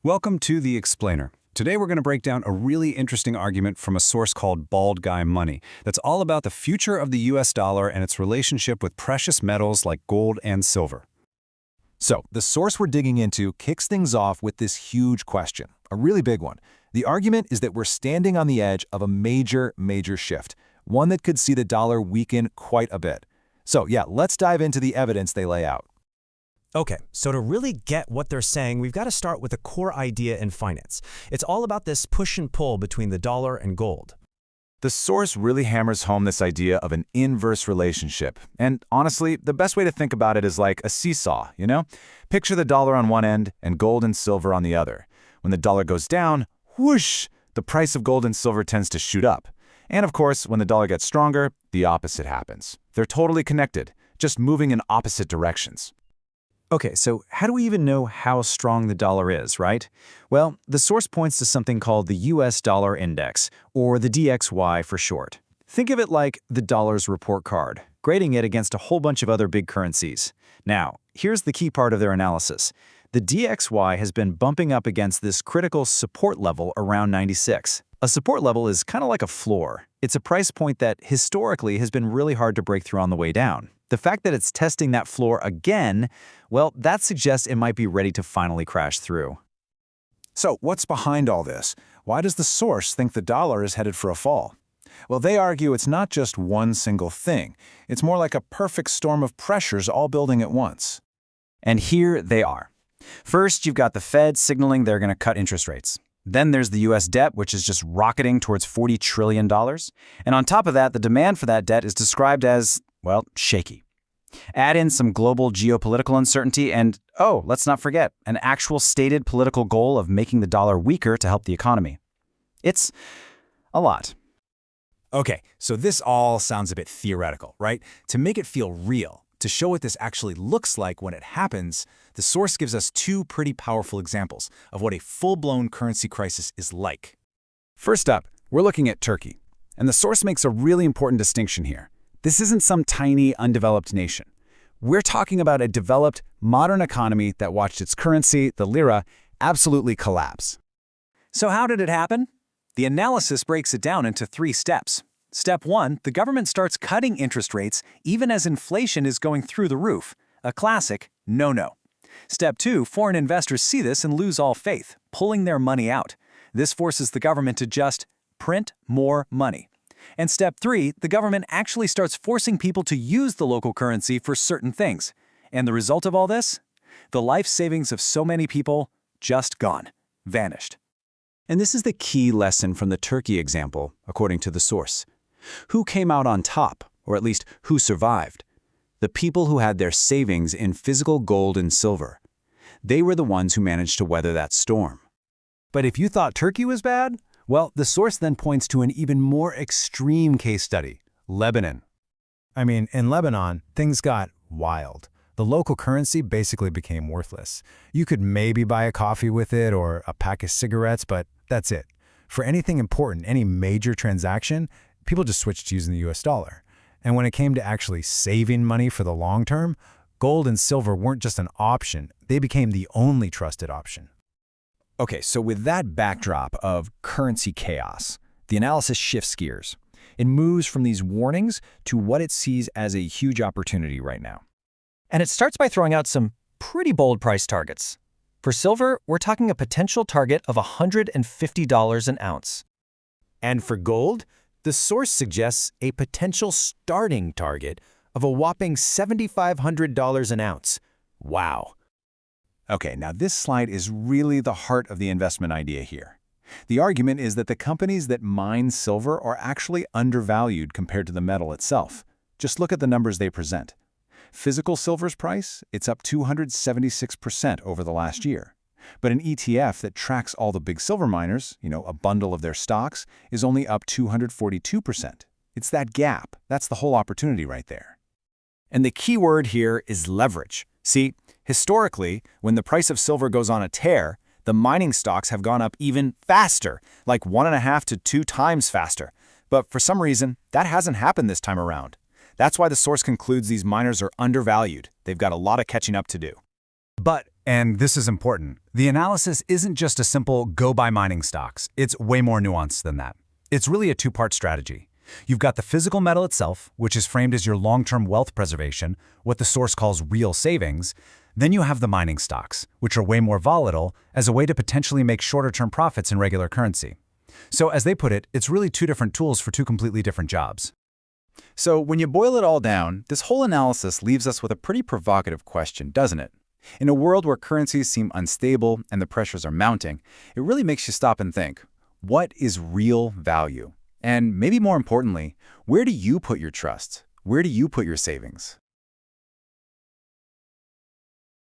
Welcome to The Explainer. Today we're going to break down a really interesting argument from a source called Bald Guy Money that's all about the future of the US dollar and its relationship with precious metals like gold and silver. So, the source we're digging into kicks things off with this huge question, a really big one. The argument is that we're standing on the edge of a major shift, one that could see the dollar weaken quite a bit. So yeah, let's dive into the evidence they lay out. Okay, so to really get what they're saying, we've got to start with a core idea in finance. It's all about this push and pull between the dollar and gold. The source really hammers home this idea of an inverse relationship. And honestly, the best way to think about it is like a seesaw, you know? Picture the dollar on one end and gold and silver on the other. When the dollar goes down, whoosh, the price of gold and silver tends to shoot up. And of course, when the dollar gets stronger, the opposite happens. They're totally connected, just moving in opposite directions. Okay, so how do we even know how strong the dollar is, right? Well, the source points to something called the US Dollar Index, or the DXY for short. Think of it like the dollar's report card, grading it against a whole bunch of other big currencies. Now, here's the key part of their analysis. The DXY has been bumping up against this critical support level around 96. A support level is kind of like a floor. It's a price point that historically has been really hard to break through on the way down. The fact that it's testing that floor again, well, that suggests it might be ready to finally crash through. So what's behind all this? Why does the source think the dollar is headed for a fall? Well, they argue it's not just one single thing. It's more like a perfect storm of pressures all building at once. And here they are. First, you've got the Fed signaling they're going to cut interest rates. Then there's the US debt, which is just rocketing towards $40 trillion. And on top of that, the demand for that debt is described as, well, shaky. Add in some global geopolitical uncertainty and, oh, let's not forget, an actual stated political goal of making the dollar weaker to help the economy. It's a lot. Okay, so this all sounds a bit theoretical, right? To make it feel real, to show what this actually looks like when it happens, the source gives us two pretty powerful examples of what a full-blown currency crisis is like. First up, we're looking at Turkey. And the source makes a really important distinction here. This isn't some tiny, undeveloped nation. We're talking about a developed, modern economy that watched its currency, the lira, absolutely collapse. So how did it happen? The analysis breaks it down into 3 steps. Step 1, the government starts cutting interest rates even as inflation is going through the roof. A classic no-no. Step 2, foreign investors see this and lose all faith, pulling their money out. This forces the government to just print more money. And step 3, the government actually starts forcing people to use the local currency for certain things. And the result of all this? The life savings of so many people just gone, vanished. And this is the key lesson from the Turkey example, according to the source. Who came out on top, or at least who survived? The people who had their savings in physical gold and silver. They were the ones who managed to weather that storm. But if you thought Turkey was bad, well, the source then points to an even more extreme case study, Lebanon. I mean, in Lebanon, things got wild. The local currency basically became worthless. You could maybe buy a coffee with it or a pack of cigarettes, but that's it. For anything important, any major transaction, people just switched to using the US dollar. And when it came to actually saving money for the long term, gold and silver weren't just an option, they became the only trusted option. Okay, so with that backdrop of currency chaos, the analysis shifts gears. It moves from these warnings to what it sees as a huge opportunity right now. And it starts by throwing out some pretty bold price targets. For silver, we're talking a potential target of $150 an ounce. And for gold, the source suggests a potential starting target of a whopping $7,500 an ounce. Wow. Okay, now this slide is really the heart of the investment idea here. The argument is that the companies that mine silver are actually undervalued compared to the metal itself. Just look at the numbers they present. Physical silver's price, it's up 276% over the last year. But an ETF that tracks all the big silver miners, a bundle of their stocks, is only up 242%. It's that gap. That's the whole opportunity right there. And the key word here is leverage. See, historically, when the price of silver goes on a tear, the mining stocks have gone up even faster, like 1.5 to 2 times faster. But for some reason, that hasn't happened this time around. That's why the source concludes these miners are undervalued. They've got a lot of catching up to do. But And this is important. The analysis isn't just a simple go buy mining stocks. It's way more nuanced than that. It's really a two-part strategy. You've got the physical metal itself, which is framed as your long-term wealth preservation, what the source calls real savings. Then you have the mining stocks, which are way more volatile, as a way to potentially make shorter-term profits in regular currency. So as they put it, it's really two different tools for two completely different jobs. So when you boil it all down, this whole analysis leaves us with a pretty provocative question, doesn't it? In a world where currencies seem unstable and the pressures are mounting, it really makes you stop and think, what is real value? And maybe more importantly, where do you put your trust? Where do you put your savings?